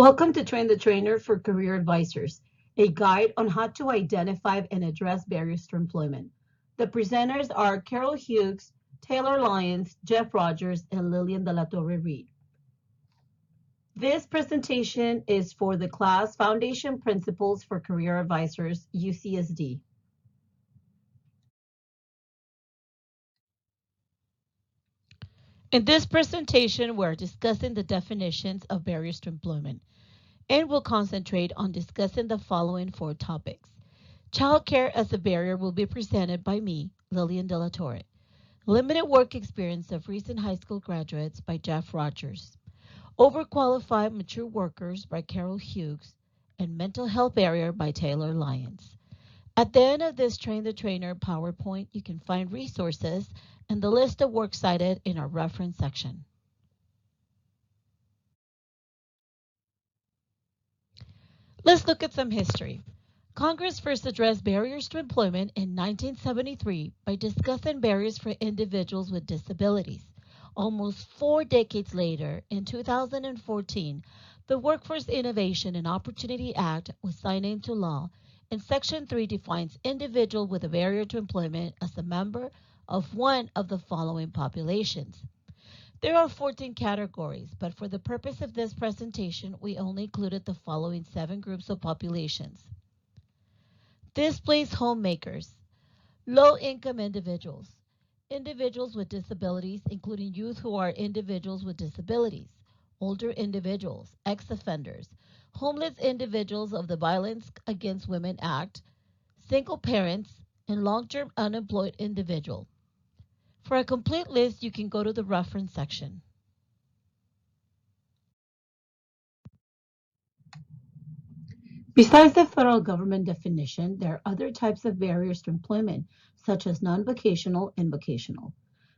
Welcome to Train the Trainer for Career Advisors, a guide on how to identify and address barriers to employment. The presenters are Carol Hughes, Taylor Lyons, Jeff Rogers, and Lilian de la Torre-Reed. This presentation is for the class Foundation Principles for Career Advisors, UCSD. In this presentation, we're discussing the definitions of barriers to employment, and we'll concentrate on discussing the following 4 topics. Childcare as a barrier will be presented by me, Lilian de la Torre. Limited work experience of recent high school graduates by Jeff Rogers. Overqualified mature workers by Carol Hughes. And mental health barrier by Taylor Lyons. At the end of this Train the Trainer PowerPoint, you can find resources and the list of work cited in our reference section. Let's look at some history. Congress first addressed barriers to employment in 1973 by discussing barriers for individuals with disabilities. Almost 4 decades later, in 2014, the Workforce Innovation and Opportunity Act was signed into law, and Section 3 defines individual with a barrier to employment as a member of one of the following populations. There are 14 categories, but for the purpose of this presentation, we only included the following 7 groups of populations. Displaced homemakers, low-income individuals, individuals with disabilities, including youth who are individuals with disabilities, older individuals, ex-offenders, homeless individuals of the Violence Against Women Act, single parents, and long-term unemployed individual. For a complete list, you can go to the reference section. Besides the federal government definition, there are other types of barriers to employment, such as non-vocational and vocational.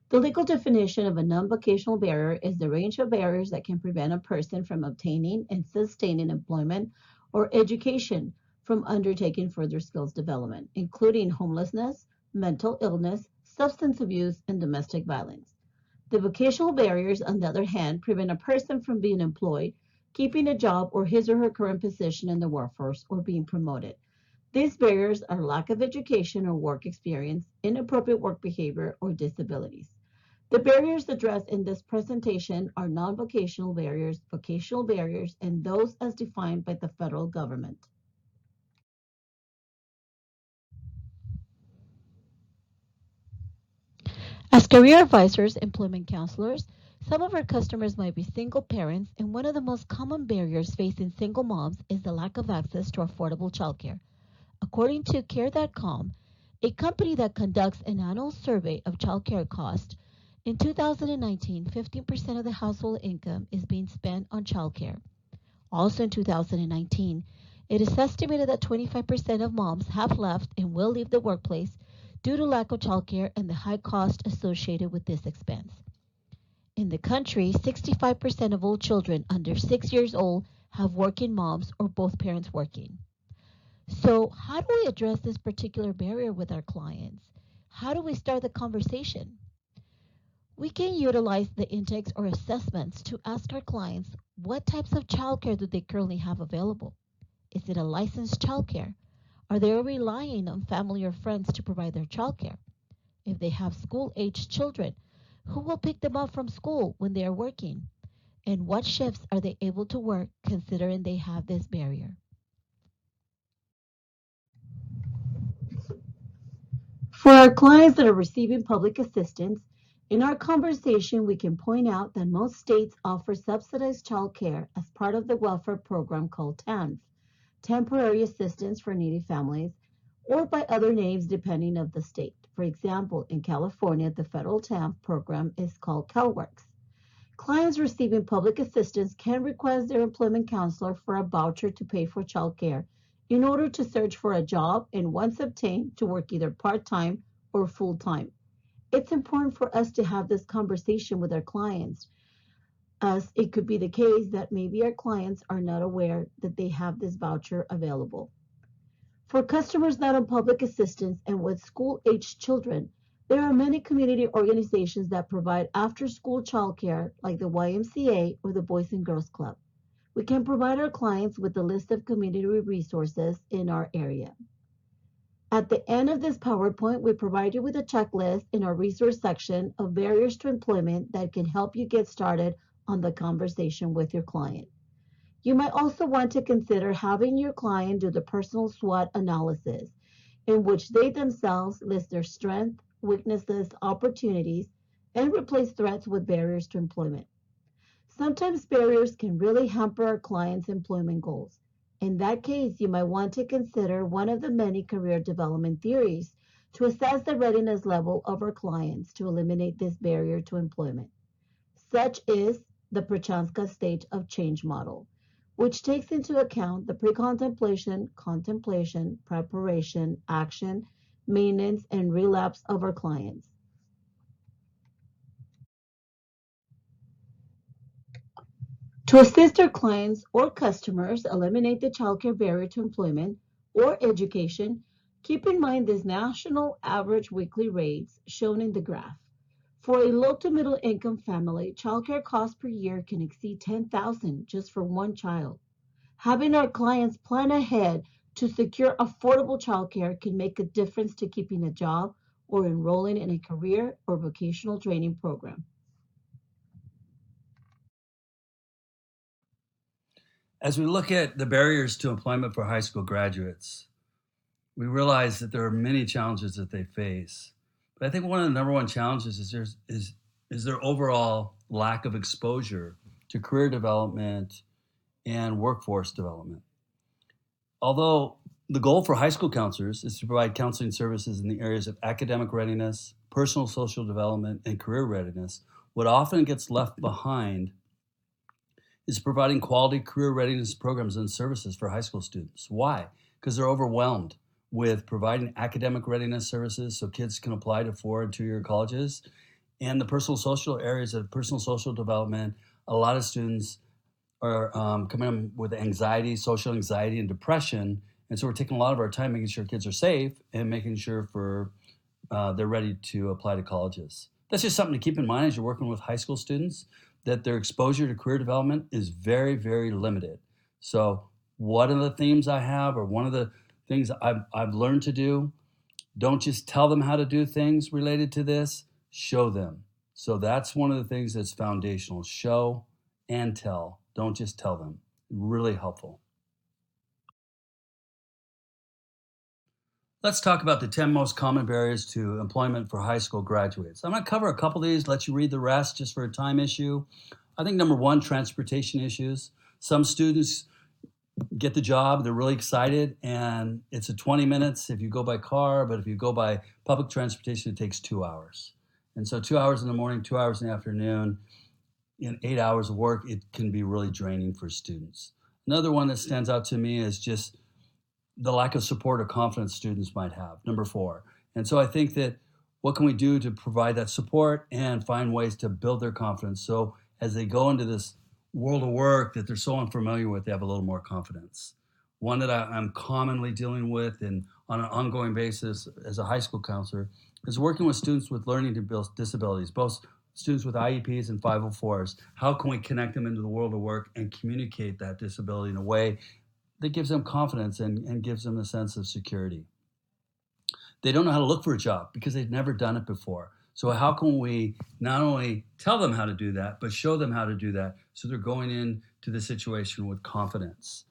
The legal definition of a non-vocational barrier is the range of barriers that can prevent a person from obtaining and sustaining employment or education from undertaking further skills development, including homelessness, mental illness, substance abuse, and domestic violence. The vocational barriers, on the other hand, prevent a person from being employed, keeping a job or his or her current position in the workforce, or being promoted. These barriers are lack of education or work experience, inappropriate work behavior, or disabilities. The barriers addressed in this presentation are non-vocational barriers, vocational barriers, and those as defined by the federal government. As career advisors, employment counselors, some of our customers might be single parents, and one of the most common barriers facing single moms is the lack of access to affordable childcare. According to Care.com, a company that conducts an annual survey of childcare costs, in 2019, 15% of the household income is being spent on childcare. Also in 2019, it is estimated that 25% of moms have left and will leave the workplace due to lack of childcare and the high cost associated with this expense. In the country, 65% of all children under 6 years old have working moms or both parents working. So how do we address this particular barrier with our clients? How do we start the conversation? We can utilize the intakes or assessments to ask our clients what types of childcare do they currently have available. Is it a licensed childcare? Are they relying on family or friends to provide their childcare? If they have school-aged children, who will pick them up from school when they are working? And what shifts are they able to work considering they have this barrier? For our clients that are receiving public assistance, in our conversation, we can point out that most states offer subsidized child care as part of the welfare program called TANF, Temporary Assistance for Needy Families, or by other names depending on the state. For example, in California, the federal TANF program is called CalWorks. Clients receiving public assistance can request their employment counselor for a voucher to pay for child care in order to search for a job and once obtained to work either part-time or full-time. It's important for us to have this conversation with our clients, as it could be the case that maybe our clients are not aware that they have this voucher available. For customers not on public assistance and with school-aged children, there are many community organizations that provide after-school childcare like the YMCA or the Boys and Girls Club. We can provide our clients with a list of community resources in our area. At the end of this PowerPoint, we provide you with a checklist in our resource section of barriers to employment that can help you get started on the conversation with your client. You might also want to consider having your client do the personal SWOT analysis, in which they themselves list their strengths, weaknesses, opportunities, and replace threats with barriers to employment. Sometimes barriers can really hamper our clients' employment goals. In that case, you might want to consider one of the many career development theories to assess the readiness level of our clients to eliminate this barrier to employment. Such is the Prochanska state of change model, which takes into account the pre-contemplation, contemplation, preparation, action, maintenance, and relapse of our clients. To assist our clients or customers eliminate the childcare barrier to employment or education, keep in mind these national average weekly rates shown in the graph. For a low to middle income family, childcare costs per year can exceed $10,000 just for one child. Having our clients plan ahead to secure affordable childcare can make a difference to keeping a job or enrolling in a career or vocational training program. As we look at the barriers to employment for high school graduates, we realize that there are many challenges that they face. But I think one of the number one challenges is their overall lack of exposure to career development and workforce development. Although the goal for high school counselors is to provide counseling services in the areas of academic readiness, personal social development, and career readiness, what often gets left behind is providing quality career readiness programs and services for high school students. Why? Because they're overwhelmed with providing academic readiness services so kids can apply to 4 and 2-year colleges, and the personal social areas of personal social development. A lot of students are coming in with anxiety, social anxiety, and depression, and so we're taking a lot of our time making sure kids are safe and making sure they're ready to apply to colleges. That's just something to keep in mind as you're working with high school students, that their exposure to career development is very, very limited. So one of the themes I have, or one of the things I've learned to do, don't just tell them how to do things related to this, show them. So that's one of the things that's foundational. Show and tell. Don't just tell them. Really helpful. Let's talk about the 10 most common barriers to employment for high school graduates. I'm going to cover a couple of these, let you read the rest just for a time issue. I think number one, transportation issues. Some students get the job, they're really excited, and it's a 20 minutes if you go by car, but if you go by public transportation, it takes 2 hours. And so 2 hours in the morning, 2 hours in the afternoon, in 8 hours of work, it can be really draining for students. Another one that stands out to me is just the lack of support or confidence students might have, number four. And so I think that what can we do to provide that support and find ways to build their confidence so as they go into this world of work that they're so unfamiliar with, they have a little more confidence. One that I'm commonly dealing with and on an ongoing basis as a high school counselor is working with students with learning disabilities, both students with IEPs and 504s. How can we connect them into the world of work and communicate that disability in a way that gives them confidence and gives them a sense of security? They don't know how to look for a job because they've never done it before. So how can we not only tell them how to do that, but show them how to do that so they're going into the situation with confidence?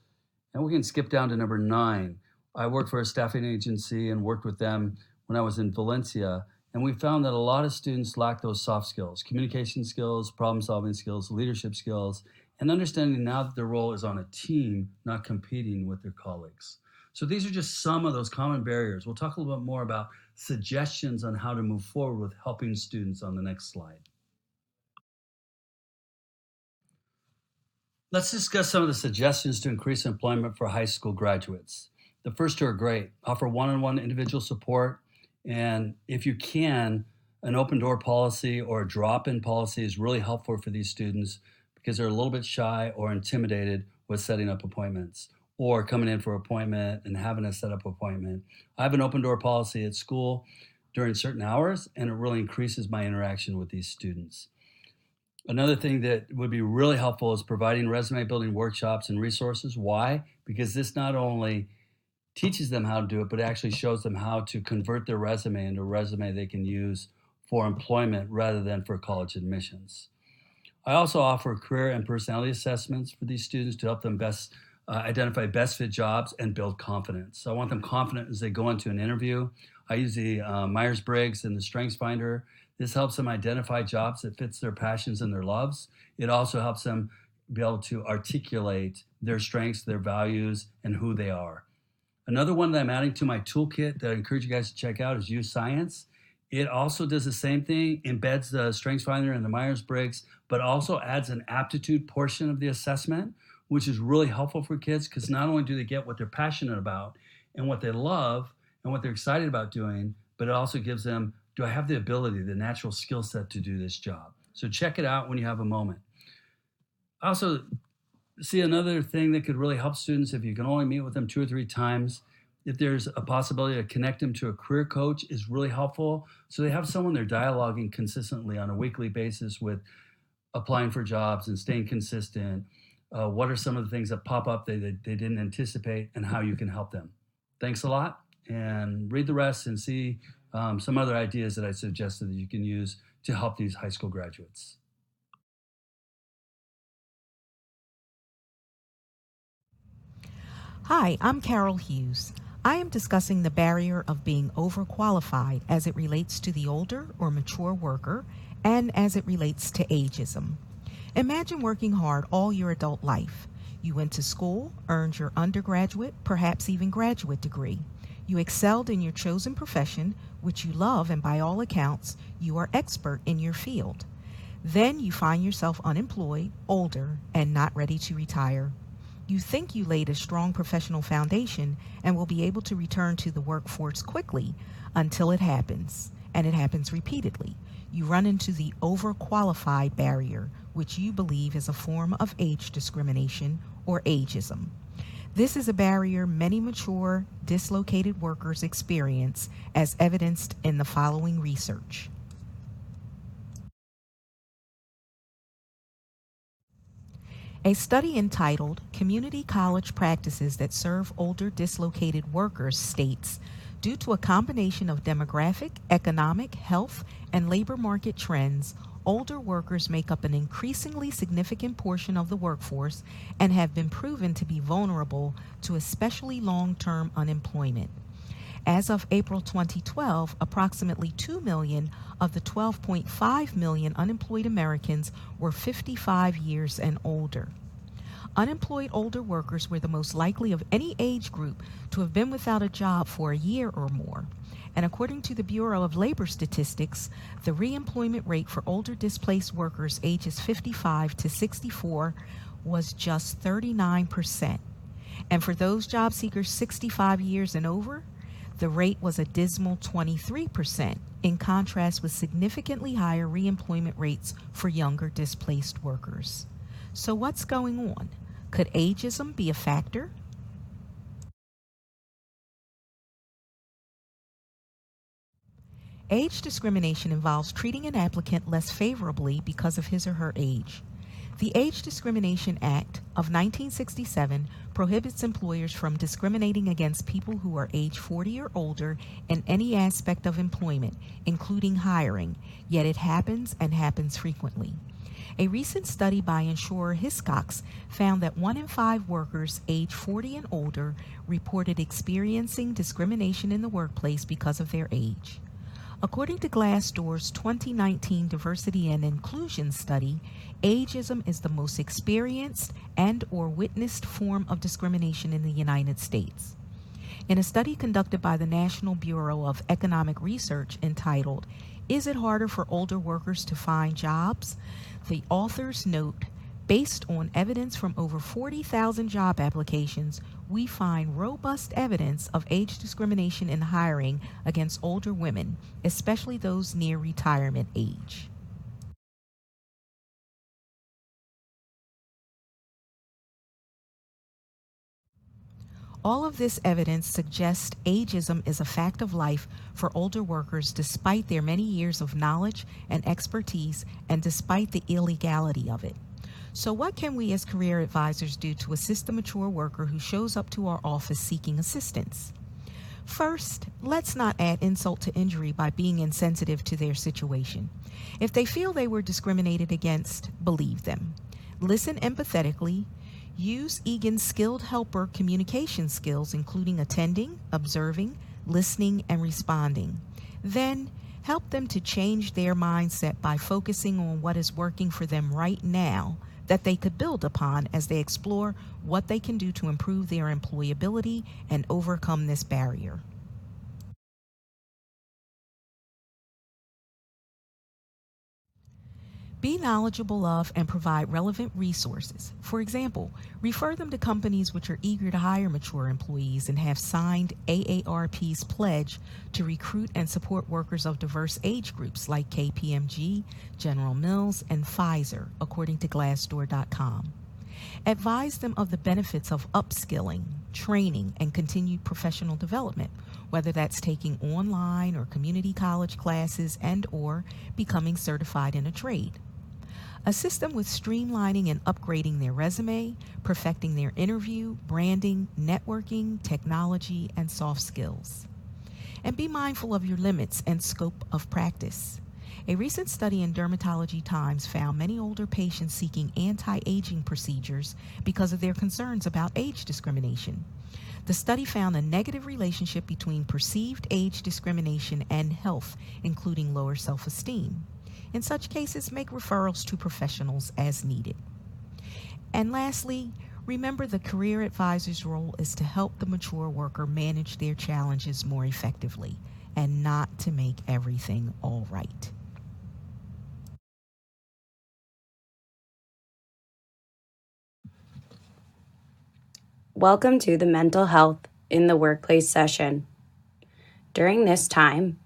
And we can skip down to number 9. I worked for a staffing agency and worked with them when I was in Valencia. And we found that a lot of students lack those soft skills, communication skills, problem solving skills, leadership skills, and understanding now that their role is on a team, not competing with their colleagues. So these are just some of those common barriers. We'll talk a little bit more about suggestions on how to move forward with helping students on the next slide. Let's discuss some of the suggestions to increase employment for high school graduates. The first two are great. Offer one-on-one individual support, and if you can, an open door policy or a drop-in policy is really helpful for these students because they're a little bit shy or intimidated with setting up appointments or coming in for an appointment and having a set up appointment. I have an open door policy at school during certain hours, and it really increases my interaction with these students. Another thing that would be really helpful is providing resume building workshops and resources. Why? Because this not only teaches them how to do it, but actually shows them how to convert their resume into a resume they can use for employment rather than for college admissions. I also offer career and personality assessments for these students to help them best identify best fit jobs and build confidence. So I want them confident as they go into an interview. I use the Myers-Briggs and the Strengths Finder. This helps them identify jobs that fits their passions and their loves. It also helps them be able to articulate their strengths, their values, and who they are. Another one that I'm adding to my toolkit that I encourage you guys to check out is Use Science. It also does the same thing, embeds the Strengths Finder and the Myers-Briggs, but also adds an aptitude portion of the assessment, which is really helpful for kids because not only do they get what they're passionate about and what they love and what they're excited about doing, but it also gives them, do I have the ability, the natural skill set to do this job? So check it out when you have a moment. Also, see another thing that could really help students if you can only meet with them 2 or 3 times. If there's a possibility to connect them to a career coach is really helpful. So they have someone they're dialoguing consistently on a weekly basis with applying for jobs and staying consistent. What are some of the things that pop up they didn't anticipate and how you can help them. Thanks a lot, and read the rest and see some other ideas that I suggested that you can use to help these high school graduates. Hi, I'm Carol Hughes. I am discussing the barrier of being overqualified as it relates to the older or mature worker and as it relates to ageism. Imagine working hard all your adult life. You went to school, earned your undergraduate, perhaps even graduate degree. You excelled in your chosen profession, which you love, and by all accounts, you are expert in your field. Then you find yourself unemployed, older, and not ready to retire. You think you laid a strong professional foundation and will be able to return to the workforce quickly until it happens, and it happens repeatedly. You run into the overqualified barrier, which you believe is a form of age discrimination or ageism. This is a barrier many mature, dislocated workers experience, as evidenced in the following research. A study entitled Community College Practices That Serve Older Dislocated Workers states, due to a combination of demographic, economic, health, and labor market trends, older workers make up an increasingly significant portion of the workforce and have been proven to be vulnerable to especially long-term unemployment. As of April 2012, approximately 2 million of the 12.5 million unemployed Americans were 55 years and older. Unemployed older workers were the most likely of any age group to have been without a job for a year or more. And according to the Bureau of Labor Statistics, the reemployment rate for older displaced workers ages 55 to 64 was just 39%. And for those job seekers 65 years and over, the rate was a dismal 23%, in contrast with significantly higher reemployment rates for younger displaced workers. So what's going on? Could ageism be a factor? Age discrimination involves treating an applicant less favorably because of his or her age. The Age Discrimination Act of 1967 prohibits employers from discriminating against people who are age 40 or older in any aspect of employment, including hiring, yet it happens and happens frequently. A recent study by insurer Hiscox found that 1 in 5 workers age 40 and older reported experiencing discrimination in the workplace because of their age. According to Glassdoor's 2019 Diversity and Inclusion study, ageism is the most experienced and or witnessed form of discrimination in the United States. In a study conducted by the National Bureau of Economic Research entitled, "Is it harder for older workers to find jobs?" the authors note, based on evidence from over 40,000 job applications, we find robust evidence of age discrimination in hiring against older women, especially those near retirement age. All of this evidence suggests ageism is a fact of life for older workers despite their many years of knowledge and expertise and despite the illegality of it. So what can we as career advisors do to assist the mature worker who shows up to our office seeking assistance? First, let's not add insult to injury by being insensitive to their situation. If they feel they were discriminated against, believe them. Listen empathetically. Use Egan's skilled helper communication skills, including attending, observing, listening, and responding. Then, help them to change their mindset by focusing on what is working for them right now that they could build upon as they explore what they can do to improve their employability and overcome this barrier. Be knowledgeable of and provide relevant resources. For example, refer them to companies which are eager to hire mature employees and have signed AARP's pledge to recruit and support workers of diverse age groups like KPMG, General Mills, and Pfizer, according to Glassdoor.com. Advise them of the benefits of upskilling, training, and continued professional development, whether that's taking online or community college classes and/or becoming certified in a trade. Assist them with streamlining and upgrading their resume, perfecting their interview, branding, networking, technology, and soft skills. And be mindful of your limits and scope of practice. A recent study in Dermatology Times found many older patients seeking anti-aging procedures because of their concerns about age discrimination. The study found a negative relationship between perceived age discrimination and health, including lower self-esteem. In such cases, make referrals to professionals as needed. And lastly, remember the career advisor's role is to help the mature worker manage their challenges more effectively and not to make everything all right. Welcome to the Mental Health in the Workplace session. During this time,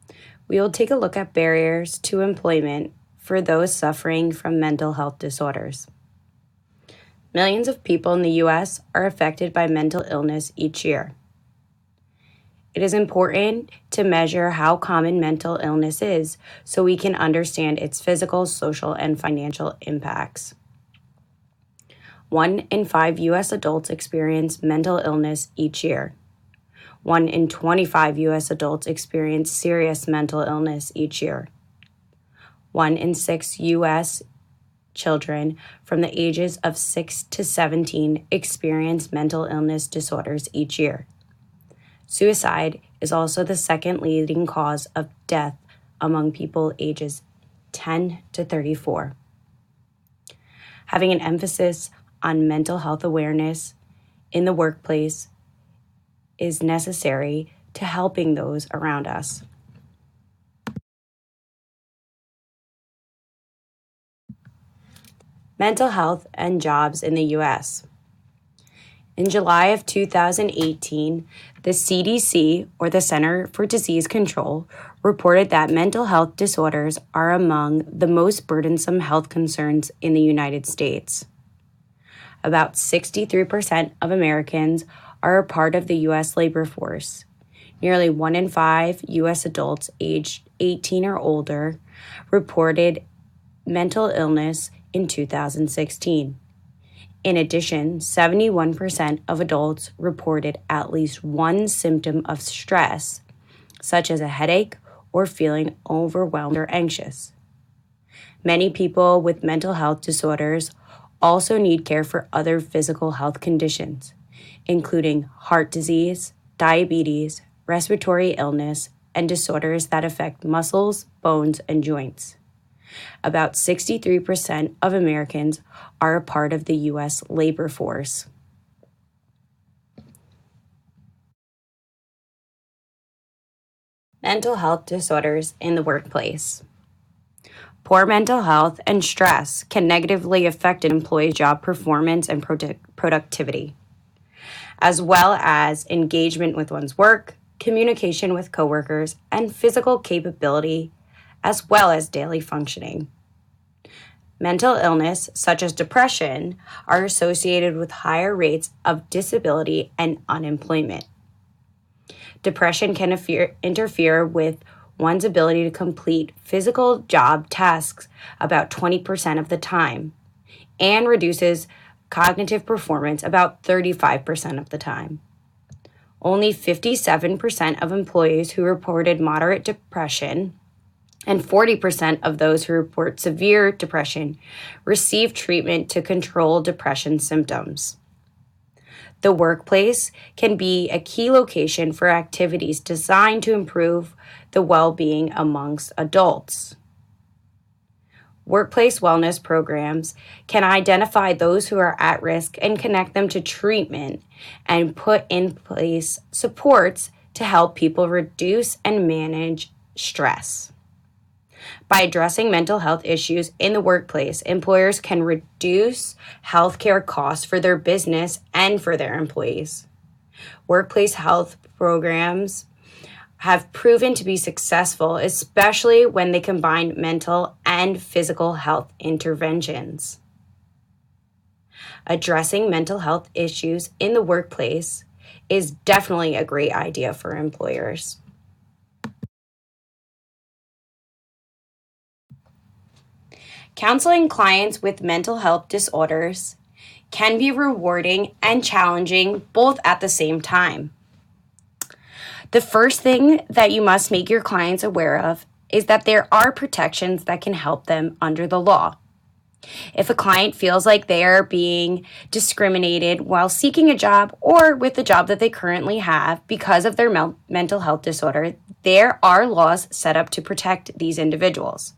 we will take a look at barriers to employment for those suffering from mental health disorders. Millions of people in the U.S. are affected by mental illness each year. It is important to measure how common mental illness is so we can understand its physical, social, and financial impacts. 1 in 5 U.S. adults experience mental illness each year. 1 in 25 U.S. adults experience serious mental illness each year. 1 in 6 U.S. children from the ages of 6 to 17 experience mental illness disorders each year. Suicide is also the second leading cause of death among people ages 10 to 34. Having an emphasis on mental health awareness in the workplace is necessary to helping those around us. Mental health and jobs in the U.S. In July of 2018, the CDC, or the Center for Disease Control, reported that mental health disorders are among the most burdensome health concerns in the United States. About 63% of Americans are a part of the U.S. labor force. Nearly 1 in 5 U.S. adults aged 18 or older reported mental illness in 2016. In addition, 71% of adults reported at least one symptom of stress, such as a headache or feeling overwhelmed or anxious. Many people with mental health disorders also need care for other physical health conditions, including heart disease, diabetes, respiratory illness, and disorders that affect muscles, bones, and joints. About 63% of Americans are a part of the U.S. labor force. Mental health disorders in the workplace. Poor mental health and stress can negatively affect an employee's job performance and productivity, as well as engagement with one's work, communication with coworkers, and physical capability, as well as daily functioning. mental illness, such as depression, are associated with higher rates of disability and unemployment. Depression can interfere with one's ability to complete physical job tasks about 20% of the time and reduces cognitive performance about 35% of the time. Only 57% of employees who reported moderate depression and 40% of those who report severe depression receive treatment to control depression symptoms. The workplace can be a key location for activities designed to improve the well-being amongst adults. Workplace wellness programs can identify those who are at risk and connect them to treatment and put in place supports to help people reduce and manage stress. By addressing mental health issues in the workplace, employers can reduce healthcare costs for their business and for their employees. Workplace health programs have proven to be successful, especially when they combine mental and physical health interventions. Addressing mental health issues in the workplace is definitely a great idea for employers. Counseling clients with mental health disorders can be rewarding and challenging both at the same time. The first thing that you must make your clients aware of is that there are protections that can help them under the law. If a client feels like they are being discriminated while seeking a job or with the job that they currently have because of their mental health disorder, there are laws set up to protect these individuals.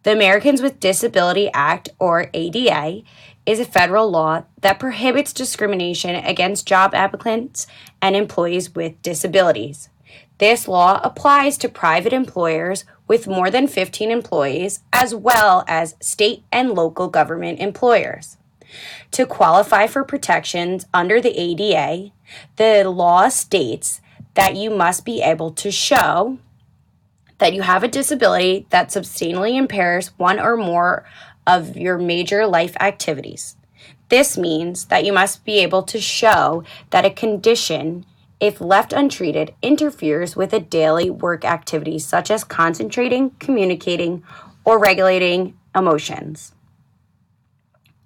The Americans with Disability Act, or ADA, is a federal law that prohibits discrimination against job applicants and employees with disabilities. This law applies to private employers with more than 15 employees, as well as state and local government employers. To qualify for protections under the ADA, the law states that you must be able to show that you have a disability that substantially impairs one or more of your major life activities. This means that you must be able to show that a condition, if left untreated, interferes with a daily work activity such as concentrating, communicating, or regulating emotions.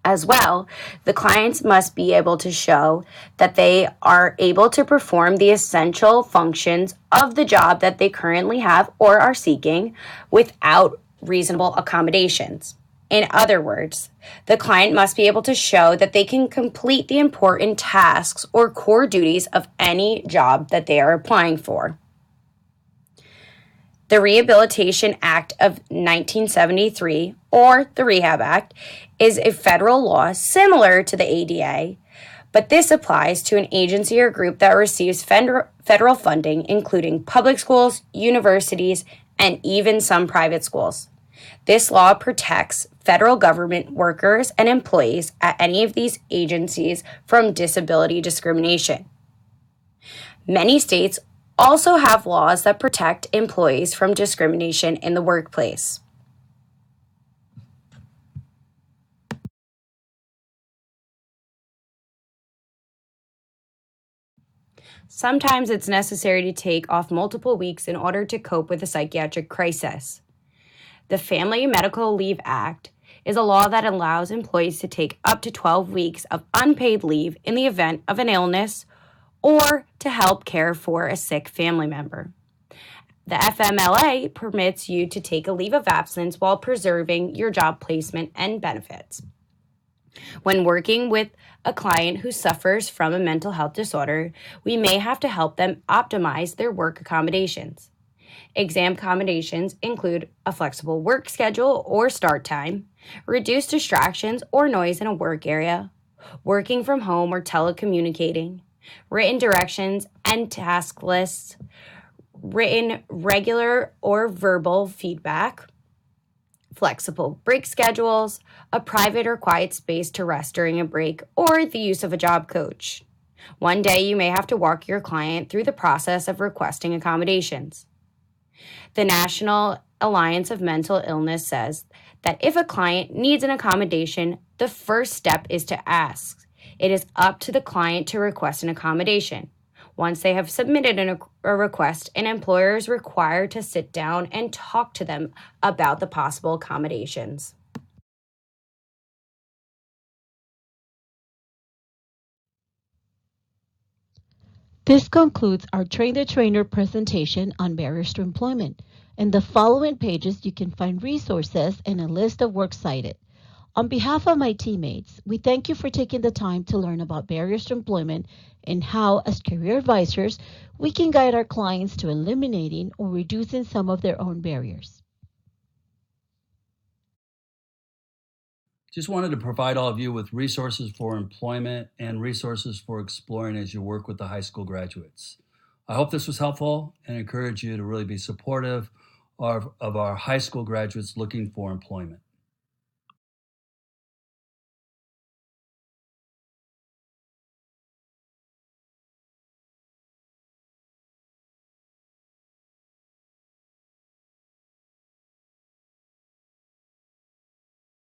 As well, the clients must be able to show that they are able to perform the essential functions of the job that they currently have or are seeking without reasonable accommodations. In other words, the client must be able to show that they can complete the important tasks or core duties of any job that they are applying for. The Rehabilitation Act of 1973, or the Rehab Act, is a federal law similar to the ADA, but this applies to an agency or group that receives federal funding, including public schools, universities, and even some private schools. This law protects federal government workers and employees at any of these agencies from disability discrimination. Many states also have laws that protect employees from discrimination in the workplace. Sometimes it's necessary to take off multiple weeks in order to cope with a psychiatric crisis. The Family Medical Leave Act is a law that allows employees to take up to 12 weeks of unpaid leave in the event of an illness or to help care for a sick family member. The FMLA permits you to take a leave of absence while preserving your job placement and benefits. When working with a client who suffers from a mental health disorder, we may have to help them optimize their work accommodations. Exam accommodations include a flexible work schedule or start time, reduced distractions or noise in a work area, working from home or telecommunicating, written directions and task lists, written regular or verbal feedback, flexible break schedules, a private or quiet space to rest during a break, or the use of a job coach. One day you may have to walk your client through the process of requesting accommodations. The National Alliance of Mental Illness says that if a client needs an accommodation, the first step is to ask. It is up to the client to request an accommodation. Once they have submitted a request, an employer is required to sit down and talk to them about the possible accommodations. This concludes our Train the Trainer presentation on barriers to employment. In the following pages, you can find resources and a list of works cited. On behalf of my teammates, we thank you for taking the time to learn about barriers to employment and how, as career advisors, we can guide our clients to eliminating or reducing some of their own barriers. Just wanted to provide all of you with resources for employment and resources for exploring as you work with the high school graduates. I hope this was helpful and encourage you to really be supportive of our high school graduates looking for employment.